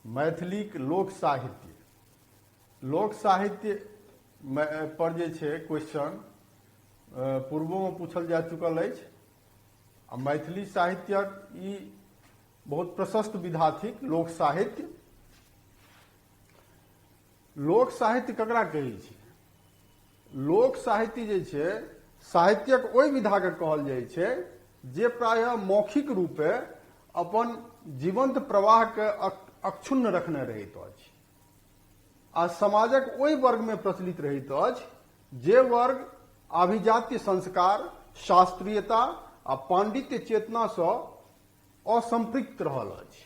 मैथिलीक लोक साहित्य पर जे छै क्वेश्चन पूर्वों में पूछल जा चुकल अछि आ मैथिली साहित्यक ई बहुत प्रशस्त विधा थिक। लोक साहित्य ककरा कहै छै? लोक साहित्य जे छै साहित्यक ओहि विधा के कहल जाइ छै जे प्रायः मौखिक रूपे अपन जीवंत प्रवाह के अक्षुण्ण रखने रहैत अछि आ समाजक ओहि वर्ग में प्रचलित रहैत अछि जे वर्ग आभिजात्य संस्कार, शास्त्रीयता आ पांडित्य चेतना से असंपृक्त रहल अछि।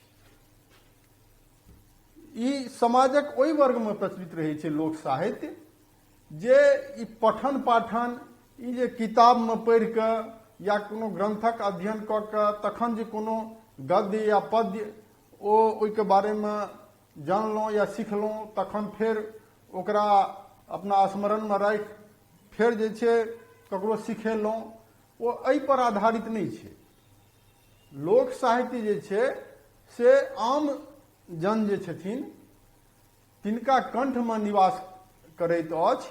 ई समाजक ओहि वर्ग में प्रचलित रहै छै लोक साहित्य जे ई पठन पाठन ई जे किताब में पढ़ि कऽ या कोनो ग्रंथक अध्ययन कऽ कऽ तखन जे कोनो गद्य या पद्य ओहिके बारे में जानलहुँ या सिखलहुँ तखन फेर ओकरा अपना स्मरण में राखि फेर जे छै ककरो सिखेलहुँ, ओ एहि पर आधारित नहीं छै। लोक साहित्य जे छै से आम जन जे छथिन तिनका कंठ में निवास करैत अछि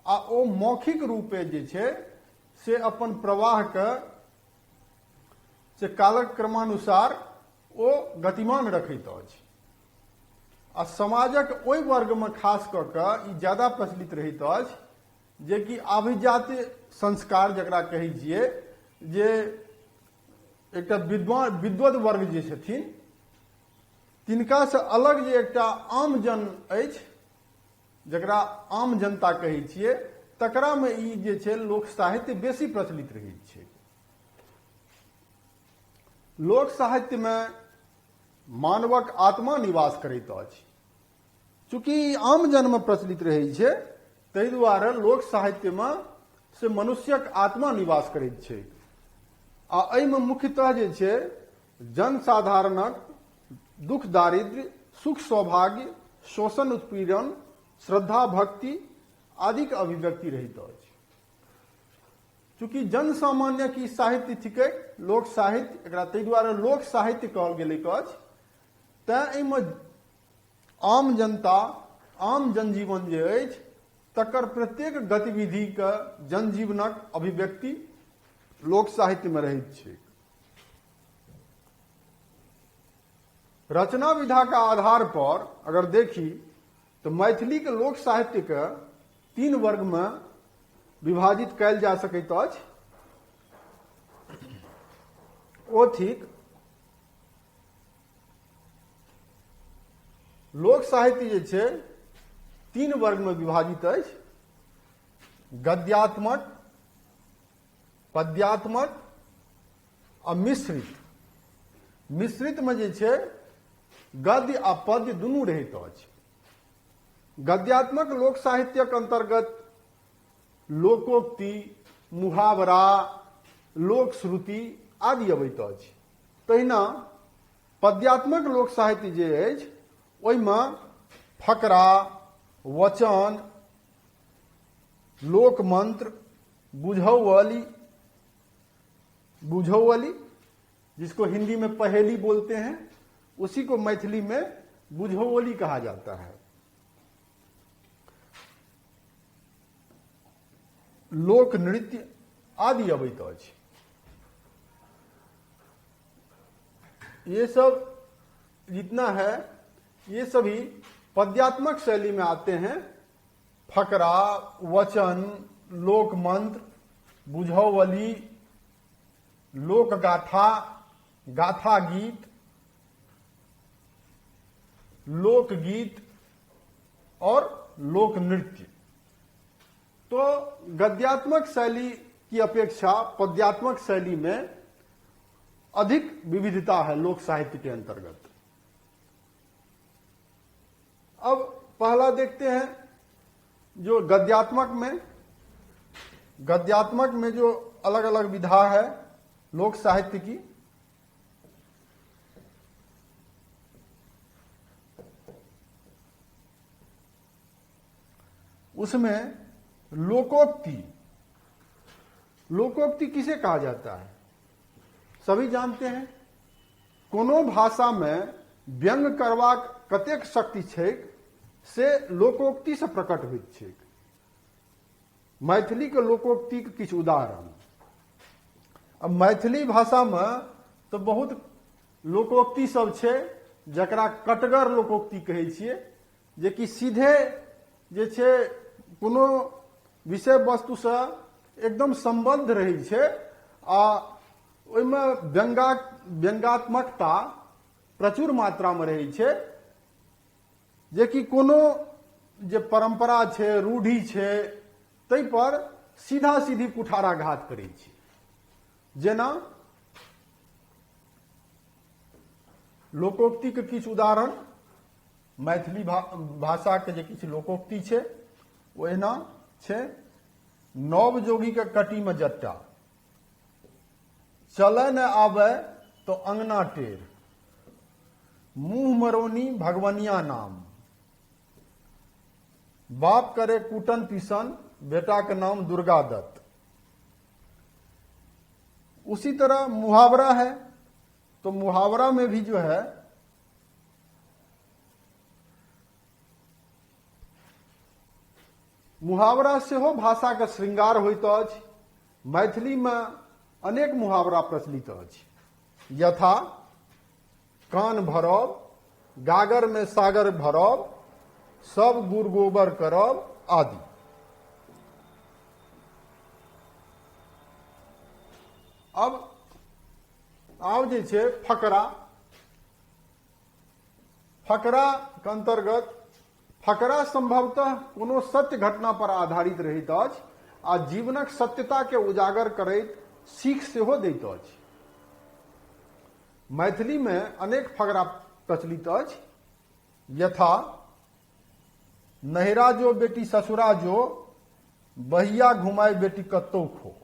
आ ओ मौखिक रूपे जे छै से अपन प्रवाह के से कालक क्रमानुसार ओ गतिमान रखैत अछि आ समाजक ओहि वर्ग में खास कऽ कऽ ई ज्यादा प्रचलित रहैत अछि जे कि आभिजात्य संस्कार जकरा कहै छियै, जे एकटा विद्वद वर्ग जे छथिन तिनका से अलग जे एकटा आम जन अछि जकरा आम जनता कहै छियै, तकरा में ई जे छै लोक साहित्य बेसी प्रचलित रहैत छै। लोक साहित्य में मानवक आत्मा निवास करैत अछि। चूँकि ई आम जन में प्रचलित रहै छै ताहि दुआरे लोक साहित्य में से मनुष्यक आत्मा निवास करैत छै आ एहि में मुख्यतः जे छै जनसाधारणक दुख दारिद्र्य, सुख सौभाग्य, शोषण उत्पीड़न, श्रद्धा भक्ति आदि के अभिव्यक्ति रहैत अछि। चूँकि जन सामान्य की साहित्य थिकै लोक साहित्य, एकरा ताहि दुआरे लोक साहित्य कहल गेलै अछि। तैं एहिमे आम जनता, आम जनजीवन जे अछि तकर प्रत्येक गतिविधि के जनजीवनक अभिव्यक्ति लोक साहित्य में रहैत छै। रचना विधा के आधार पर अगर देखी तो मैथिली के लोक साहित्य के 3 वर्ग में विभाजित कयल जा सकैत अछि। ओ थिक लोक साहित्य जे छै 3 वर्ग में विभाजित अछि: गद्यात्मक, पद्यात्मक आ मिश्रित। मिश्रित में जे छै गद्य आ पद्य दुनू रहैत अछि। गद्यात्मक लोक साहित्यक अंतर्गत लोकोक्ति, मुहावरा, लोक श्रुति आदि अबैत अछि। तहिना पद्यात्मक लोक साहित्य जे अछि ओहिमे फकरा, वचन, लोक मंत्र, बुझौली जिसको हिंदी में पहेली बोलते हैं उसी को मैथिली में बुझौली कहा जाता है। लोक नृत्य आदि अबैत अछि। ये सब जितना है ये सभी पद्यात्मक शैली में आते हैं। फकरा, वचन, लोक मंत्र, बुझौली, लोक गाथा, गाथा गीत, लोकगीत और लोक नृत्य। तो गद्यात्मक शैली की अपेक्षा पद्यात्मक शैली में अधिक विविधता है लोक साहित्य के अंतर्गत। अब पहला देखते हैं जो गद्यात्मक में जो अलग अलग विधा है लोक साहित्य की। उसमें लोकोक्ति किसे कहा जाता है? सभी जानते हैं। कोनो भाषा में व्यंग करबाक कतेक शक्ति छैक से लोकोक्ति से प्रकट होइत छैक। मैथिली के लोकोक्ति के किछु उदाहरण। अब मैथिली भाषा में तो बहुत लोकोक्ति सब छै जकरा कटगर लोकोक्ति कहै छियै, जे कि सीधे जे छै कोनो विषय वस्तु से एकदम संबद्ध रहै छै आ ओहिमे व्यंगात्मकता प्रचुर मात्रा में रहै छै, जे कि कोनो जे परंपरा छै, रूढ़ि छै, ताहि पर सीधा सीधी कुठाराघात करै छै। जेना लोकोक्ति के किछु उदाहरण मैथिली भाषा के जे किछु लोकोक्ति छै ओ एना छै। नव जोगी के कटी में जट्टा, चले न आवे तो अंगना टेढ़, मुंह मरोनी भगवनिया नाम, बाप करे कूटन पिसन बेटा का नाम दुर्गा दत्त। उसी तरह मुहावरा है, तो मुहावरा में भी जो है मुहावरा से हो भाषा का श्रृंगार होइत अछि। मैथिली में अनेक मुहावरा प्रचलित अछि, यथा कान भरब, गागर में सागर भरब, सब गुड़ गोबर करब आदि। अब जे छै फकरा, फकरा के अंतर्गत फकरा संभवतः कोनो सत्य घटना पर आधारित रहैत अछि आ जीवनक सत्यता के उजागर करैत सीख सेहो दैत अछि। मैथिली में अनेक फकरा प्रचलित अछि, यथा नहिरा जो बेटी ससुरा जो, बहिया घुमाए बेटी कतौ खो।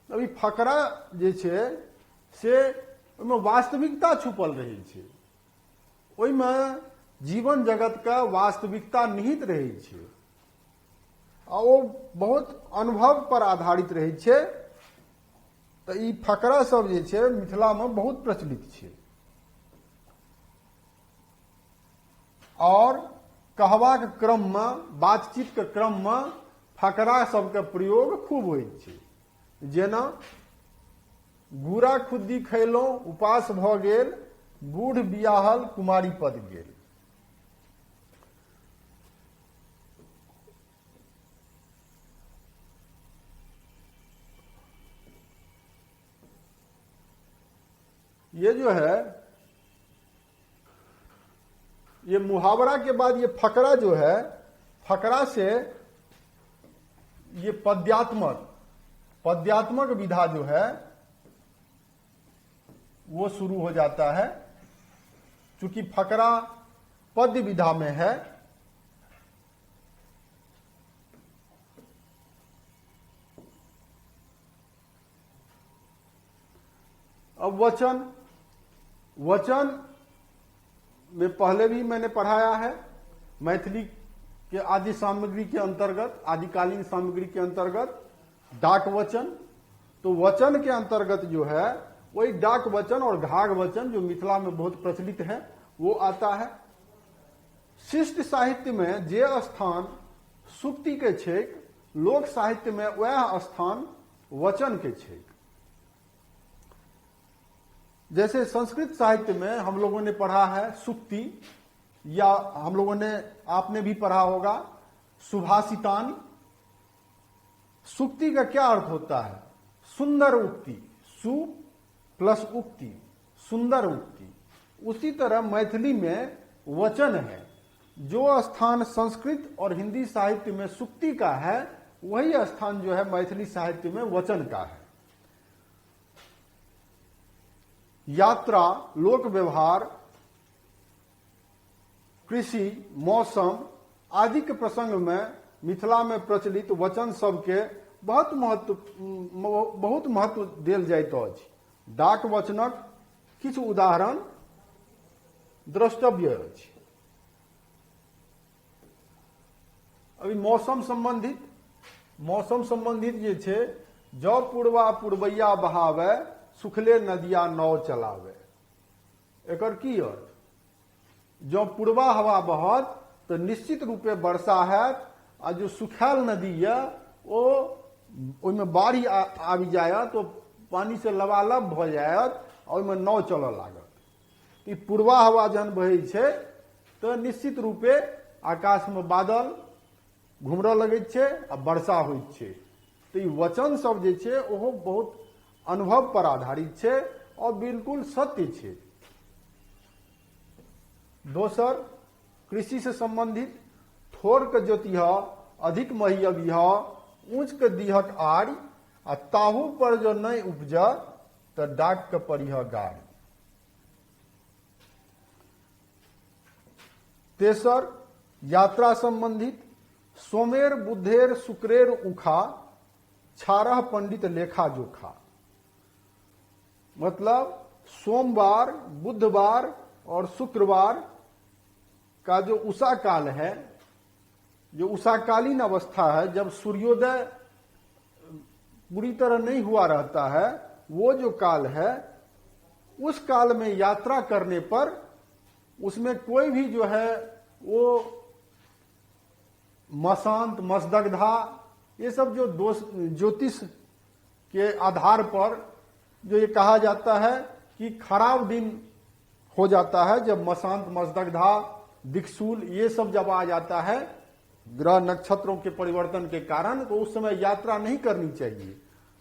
अभी फकरा जे छै से ओहिमे वास्तविकता छुपल रहै छै, ओहिमे जीवन जगत का वास्तविकता निहित रहै छै आ ओ बहुत अनुभव पर आधारित रहै छै। तऽ ई फकरा सब जे छै मिथिला में बहुत प्रचलित छै और कहवाक क्रम में, बातचीत के क्रम में फकरा सबके प्रयोग खूब होइत छै। जेना गुड़ा खुद्दी खैलौं उपास भ गेल, बूढ़ बियाहल कुमारी पद गेल। ये जो है, ये मुहावरा के बाद ये फकरा जो है, फकरा से ये पद्यात्मक विधा जो है वो शुरू हो जाता है। चूंकि फकरा पद्य विधा में है, अब वचन में पहले भी मैंने पढ़ाया है। मैथिली के आदि सामग्री के अंतर्गत, आदिकालीन सामग्री के अंतर्गत डाक वचन, तो वचन के अंतर्गत जो है वही डाक वचन और घाघ वचन जो मिथिला में बहुत प्रचलित है वो आता है। शिष्ट साहित्य में जे स्थान सूक्ति के छैक, लोक साहित्य में वह स्थान वचन के छैक। जैसे संस्कृत साहित्य में हम लोगों ने पढ़ा है सूक्ति, या हम लोगों ने, आपने भी पढ़ा होगा सुभाषितान। सूक्ति का क्या अर्थ होता है? सुंदर उक्ति, सु प्लस उक्ति, सुंदर उक्ति। उसी तरह मैथिली में वचन है। जो स्थान संस्कृत और हिंदी साहित्य में सूक्ति का है, वही स्थान जो है मैथिली साहित्य में वचन का है। यात्रा, लोक व्यवहार, कृषि, मौसम आदि के प्रसंग में मिथिला में प्रचलित वचन सबके बहुत महत्व देल जाइत अछि। डाक वचनक किछु उदाहरण द्रष्टव्य अछि। अभी मौसम संबंधित जे छै, जौ पुरवा पुरबैया बहावे, सुखले नदिया नाव चलावे। एकर की अर्थ? जँ पूर्वा हवा बहत तो निश्चित रूपे वर्षा हैत, आ जो सुखायल नदी यऽ ओ ओहिमे बाढ़ि आबि जायत, तो पानी से लबालब भऽ जायत, ओहिमे नाव चलऽ लागत। ई पूर्वा हवा जहन बहै छै तो निश्चित रूपे आकाश में बादल घुमरऽ लगैत छै आ वर्षा होइत छै। तो ई वचन सब जे छै ओहो बहुत अनुभव पर आधारित छै और बिल्कुल सत्य छै। दोसर, कृषि से संबंधित थोड़ के जोतिह, अधिक महियबिह, ऊंच के दिहक आड़, आ ताहू पर जो नहीं उपज तो डाक के परिह गाड़। तेसर, यात्रा संबंधित सोमेर बुधेर शुक्रेर उखा, छारह पंडित लेखा जोखा। मतलब सोमवार, बुधवार और शुक्रवार का जो उषा काल है, जो उषाकालीन अवस्था है, जब सूर्योदय पूरी तरह नहीं हुआ रहता है, वो जो काल है, उस काल में यात्रा करने पर उसमें कोई भी जो है वो मसांत, मसदग्धा, ये सब जो ज्योतिष के आधार पर जो ये कहा जाता है कि खराब दिन हो जाता है, जब मसांत, मसदग्धा, दिक्सूल ये सब जब आ जाता है ग्रह नक्षत्रों के परिवर्तन के कारण, तो उस समय यात्रा नहीं करनी चाहिए।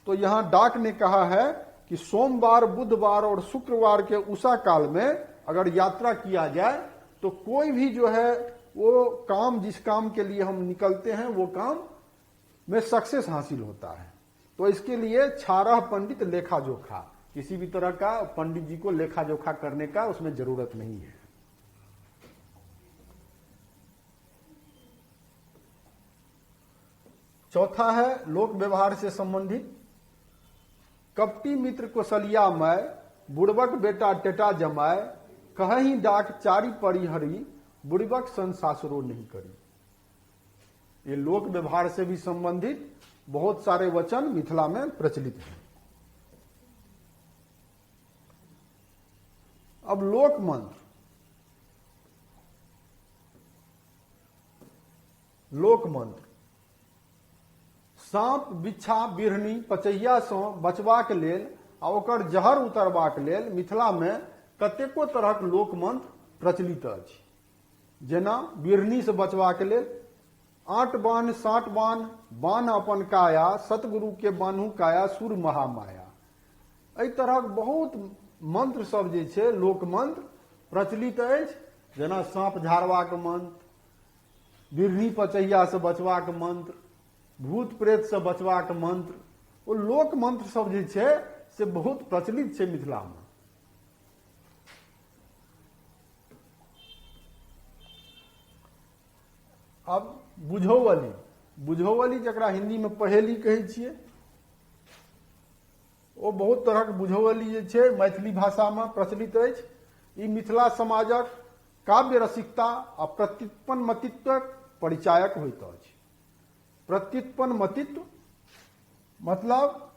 तो यहां डाक ने कहा है कि सोमवार, बुधवार और शुक्रवार के उषा काल में अगर यात्रा किया जाए तो कोई भी जो है वो काम, जिस काम के लिए हम निकलते हैं वो काम में सक्सेस हासिल होता है। तो इसके लिए छारह पंडित लेखा जोखा, किसी भी तरह का पंडित जी को लेखा जोखा करने का उसमें जरूरत नहीं है। चौथा है लोक व्यवहार से संबंधित, कपटी मित्र को सलिया मैं, बुड़बक बेटा टेटा जमाए, कहीं डाक चारी परिहरी, बुड़बक सन सासुरो नहीं करी। ये लोक व्यवहार से भी संबंधित बहुत सारे वचन मिथिला में प्रचलित हैं। अब लोक मंत्र, लोक मंत्र सांप, बिच्छा, बिढ़नी, पचैया सँ बचबाक लेल आ ओकर जहर उतरबाक लेल मिथिला में कतेको तरहक लोक मंत्र प्रचलित अछि। जेना बिढ़नी से बचबाक लेल 8 बाण 60 बाण, बाण अपन काया, सतगुरु के बान्हू काया, सुर महामाया। एहि तरहक बहुत मंत्र सब जे छै लोक मंत्र प्रचलित अछि। जेना सांप झाड़बाक मंत्र, बिढ़नी पचैया से बचबाक मंत्र, भूत प्रेत से बचबाक मंत्र, ओ लोक मंत्र सब जे छै से बहुत प्रचलित छै मिथिला में। अब बुझौवली, बुझौवली जकरा हिंदी में पहेली कहै छियै, ओ बहुत तरहक बुझौवली जे छै मैथिली भाषा में प्रचलित अछि। ई मिथिला समाजक काव्य रसिकता आ प्रत्युत्पन्न मतित्वक परिचायक होइत अछि। प्रत्युत्पन्न मतित्व मतलब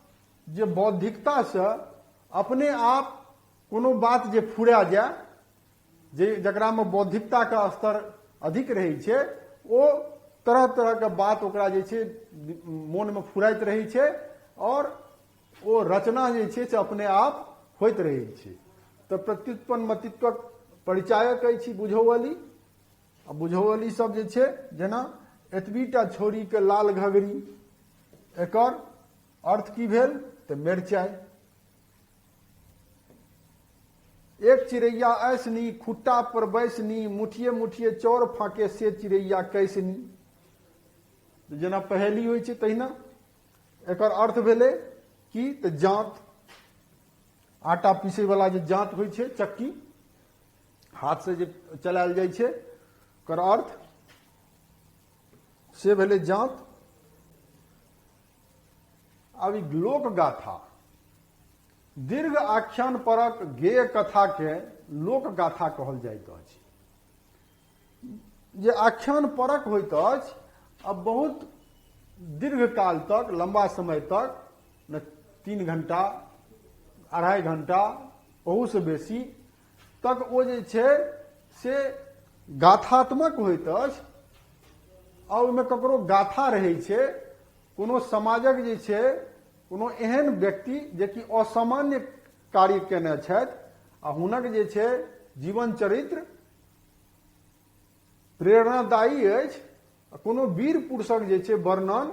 जे बौद्धिकता से अपने आप कोनो बात जे फुरा जाए, जे जकरा में बौद्धिकता का स्तर अधिक रहै छै, ओ तरह तरह के बात ओकरा जे छै मोन में फुराइत रहै छै और ओ रचना जे छै से अपने आप होइत रहै छै। तो प्रत्युत्पन्न मतित्वक परिचायक अछि बुझौवली। आ बुझौवली सब जे छै, जेना एतबीटा छोरी के लाल घघरी, एकर अर्थ की भेल तऽ मिरचाई। एक चिड़ैया ऐसनी, खुट्टा पर बैसनी, मुठिए मुठिए चौर फाके से चिड़ैया कैसनी। जेना पहेली होइ छै तहिना एकर अर्थ भेलै कि तऽ जांत, आटा पीसै वाला जे जांत होइ छै, चक्की हाथ से जे चलायल जाइ छै, एकर अर्थ से भेलै जांत। अब ई लोक गाथा, दीर्घ आख्यान परक गेय कथा के लोक गाथा कहल जाइत अछि। जे आख्यान परक होइत अछि, अब बहुत दीर्घ काल तक, लंबा समय तक, न 3 घंटा, 2.5 घंटा, ओहू से बेसी तक ओ जे छै से गाथात्मक होइत अछि आ ओहिमे ककरो गाथा रहै छै, कोनो समाजक जे छै कोनो एहन व्यक्ति जे कि असामान्य कार्य केने छथि आ हुनक जे छै जीवन चरित्र प्रेरणादायी अछि, कोनो वीर पुरुषक जे छै वर्णन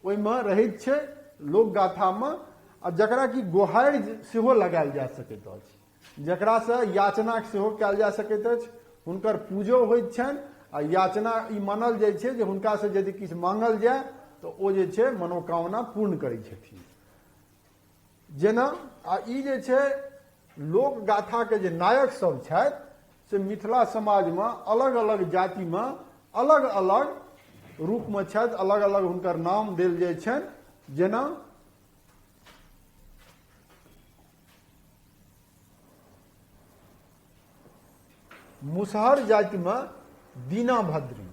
ओहिमे रहैत छै लोकगाथामे, आ जकरा कि गोहारि सेहो लगायल जा सकैत अछि, जकरासँ याचना सेहो कयल जा सकैत अछि, हुनकर पूजो होइत छनि आ याचना ई मानल जाइ छै जे हुनकासँ यदि किछु मांगल जाय तऽ ओ जे छै मनोकामना पूर्ण करै छथिन। जेना आ ई जे छै लोकगाथाके जे नायक सब छथि से मिथिला समाजमे अलग अलग जातिमे अलग अलग रूपमे छथि, अलग अलग हुनकर नाम देल जाइ छनि। जेना मुसहर जातिमे दीनाभद्री,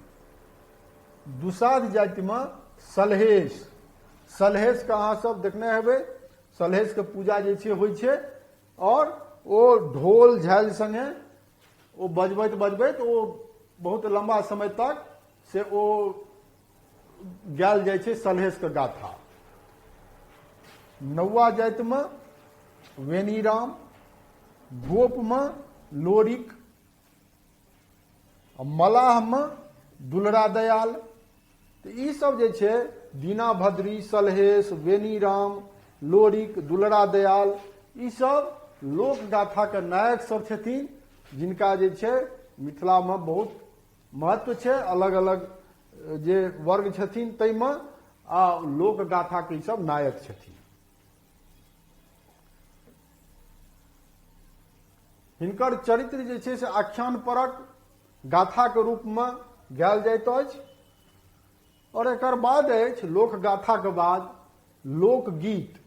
दुसाध जातिमे सलहेश, सलहेशके अहाँ सब देखने हेबै, सलहेशके पूजा जे छै होइ छै और ओ ढोल झालि संगे ओ बजबैत बजबैत ओ बहुत लंबा समय तक से ओ गायल जाइ छै सलहेशके गाथा। नौआ जातिमे वेनीराम, गोपमे लोरिक, मलाहमे दुलरा दयाल। तऽ ई सब जे छै दीनाभद्री, सलहेश, वेनीराम, लोरिक, दुलरा दयाल, ई सब लोकगाथाके नायक सब छथिन जिनका जे छै मिथिलामे बहुत महत्व छै। अलग अलग जे वर्ग छथिन ताहिमे आ लोकगाथाके ई सब नायक छथिन। हिनकर चरित्र जे छै से आख्यान परक गाथाके रूपमे गायल जाइत अछि। और एकर बाद अछि लोकगाथाके बाद लोकगीत।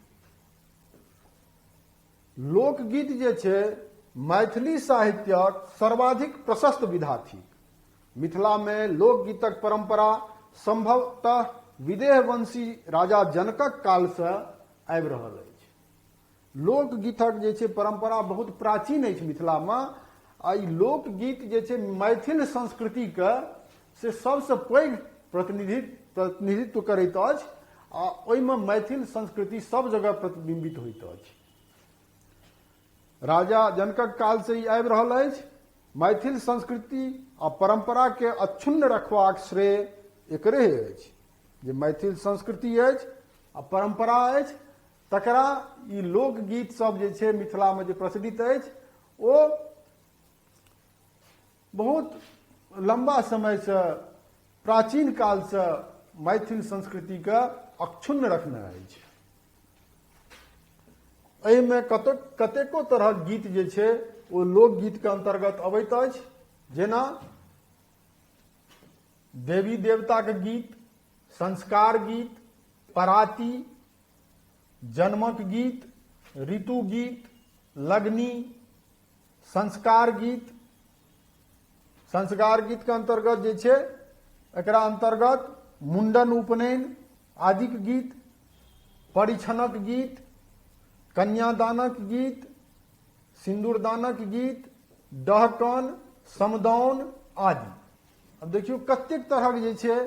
लोकगीत जे छै मैथिली साहित्यक सर्वाधिक प्रशस्त विधा थिक। मिथिलामे लोकगीतक परंपरा संभवतः विदेहवंशी राजा जनकक कालसँ आबि रहल अछि। लोकगीतक जे छै परंपरा बहुत प्राचीन अछि मिथिलामे, आ ई लोकगीत जे छै मैथिल संस्कृतिके से सबसँ पैघ प्रतिनिधित्व करैत अछि आ ओहिमे मैथिल संस्कृति सब जगह प्रतिबिंबित होइत अछि। राजा जनकक काल से ई आबि रहल अछि। मैथिल संस्कृति आ परंपराके अक्षुण्ण रखबाक श्रेय एकरे अछि। जे मैथिल संस्कृति अछि आ परंपरा अछि तकरा ई लोकगीत सब जे छै मिथिलामे जे प्रचलित अछि ओ बहुत लंबा समयसँ प्राचीन कालसँ मैथिल संस्कृतिके अक्षुण्ण रखने अछि। एहिमे कतेको तरहक गीत जे छै ओ लोकगीतके अंतर्गत अबैत अछि। जेना देवी देवताके गीत, संस्कार गीत, पराती, जन्मक गीत, ऋतु गीत, लगनी, संस्कार गीत। संस्कार गीतके अंतर्गत जे छै एकरा अंतर्गत मुंडन उपनयन आदिक गीत, परिछनक गीत, कन्यादानक गीत, सिंदूरदानक गीत, डहकन, समदाउन आदि। अब देखियौ कतेक तरहक जे छै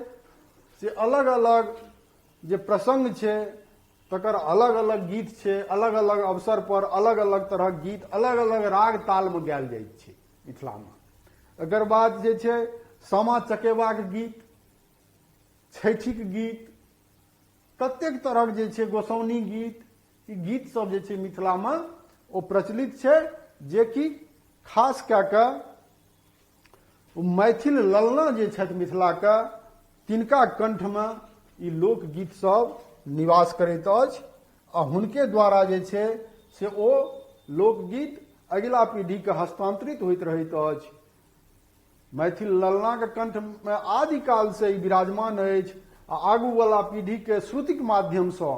से अलग अलग जे प्रसंग छै तकर अलग अलग गीत छै। अलग अलग अवसर पर अलग अलग तरहक गीत अलग अलग राग तालमे गायल जाइत छै मिथिलामे। एकर बाद जे छै सामा चकेबाक गीत, छठिक गीत, कतेक तरहक जे छै गोसाउनी गीत, ई गीत सब जे छै मिथिलामे ओ प्रचलित छै, जे कि खास कए कऽ मैथिल ललना जे छथि मिथिलाके तिनका कंठमे ई लोकगीत सब निवास करैत अछि आ हुनके द्वारा जे छै से ओ लोकगीत अगिला पीढ़ीके हस्तांतरित होइत रहैत अछि। मैथिल ललनाके कंठमे आदिकालसँ ई विराजमान अछि आ आगूवला पीढ़ीके श्रुतिक माध्यमसँ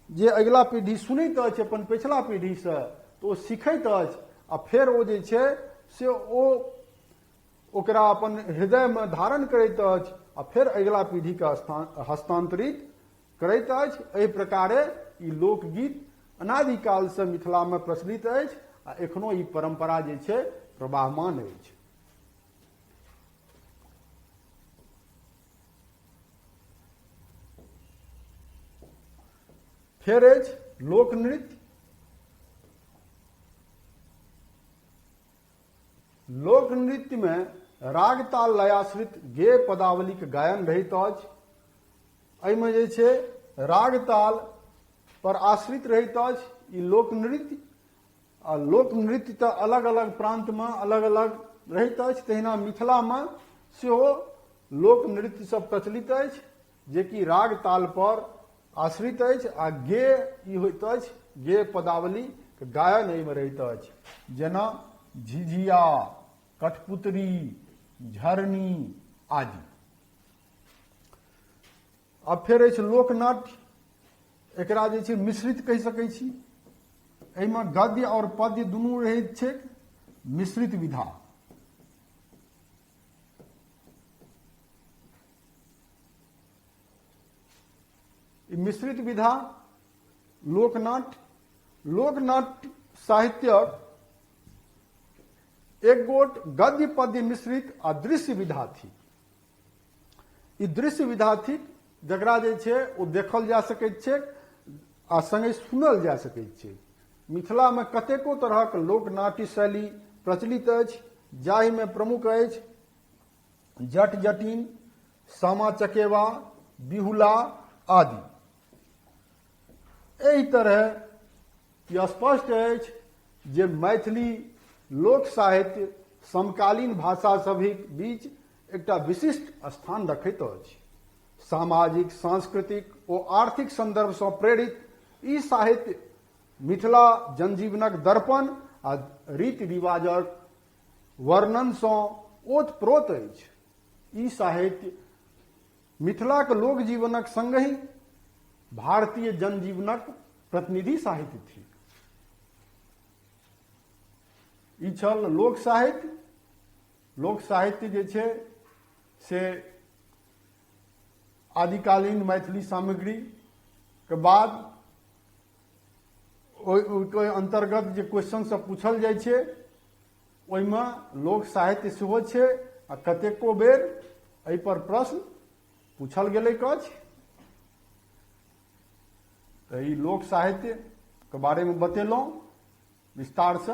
जे अगिला पीढ़ी सुनैत अछि अपन पिछला पीढ़ीसँ तऽ ओ सीखैत अछि आ फेर ओ जे छै से ओ ओकरा अपन हृदयमे धारण करैत अछि आ फेर अगिला पीढ़ीके हस्तांतरित करैत अछि। एहि प्रकारे ई लोकगीत अनादिकालसँ मिथिलामे प्रचलित अछि आ एखनो ई परंपरा जे छै प्रवाहमान अछि। फेर अछि लोक नृत्य। लोक नृत्य में राग ताल लयाश्रित गेय पदावली के गायन रहैत अछि। एहिमे जे छै राग ताल पर आश्रित रहैत अछि ई लोक नृत्य। आ लोक नृत्य तऽ अलग अलग प्रांत में अलग अलग रहैत अछि, तहिना मिथिला में सेहो लोक नृत्य सब प्रचलित अछि जेकि राग ताल पर आश्रित अछि आ गेय ई होइत अछि, गेय पदावली के गायन एहिमे रहैत अछि, जेना झिझिया, कठपुतरी, झरनी आदि। अब फेर अछि लोकनाट्य। एकरा जे छै मिश्रित कहि सकै छी। एहिमे गद्य और पद्य दुनू रहैत छै, मिश्रित विधा। ई मिश्रित विधा लोकनाट्य। लोकनाट्य साहित्यक एक गोट गद्य पद्य मिश्रित आ दृश्य विधा थी। ई दृश्य विधा थी जकरा जे छै ओ देखल जा सकैत छै आ संगे सुनल जा सकैत छै। मिथिला में कतेको तरहक लोकनाट्य शैली प्रचलित अछि, जाहिमे प्रमुख अछि जट जटिन, सामा चकेवा, बिहुला आदि। एहि तरह यह स्पष्ट अछि जे मैथिली लोक साहित्य समकालीन भाषा सभक बीच एकटा विशिष्ट स्थान रखैत अछि। सामाजिक, सांस्कृतिक ओ आर्थिक संदर्भ से प्रेरित ई साहित्य मिथिला जनजीवनक दर्पण आ रीति रिवाजक वर्णन से ओतप्रोत अछि। ई साहित्य मिथिलाक लोक जीवनक संगहि भारतीय जनजीवनक प्रतिनिधि साहित्य थी। ई छल लोक साहित्य। लोक साहित्य जे छै से आदिकालीन मैथिली सामग्री के बाद ओहि अंतर्गत जे क्वेश्चन सब पूछल जाइ छै ओहिमे लोक साहित्य सेहो छै आ कतेको बेर एहि पर प्रश्न पूछल गेलै अछि। तऽ ई लोक साहित्य के बारे में बतेलहुँ विस्तार से।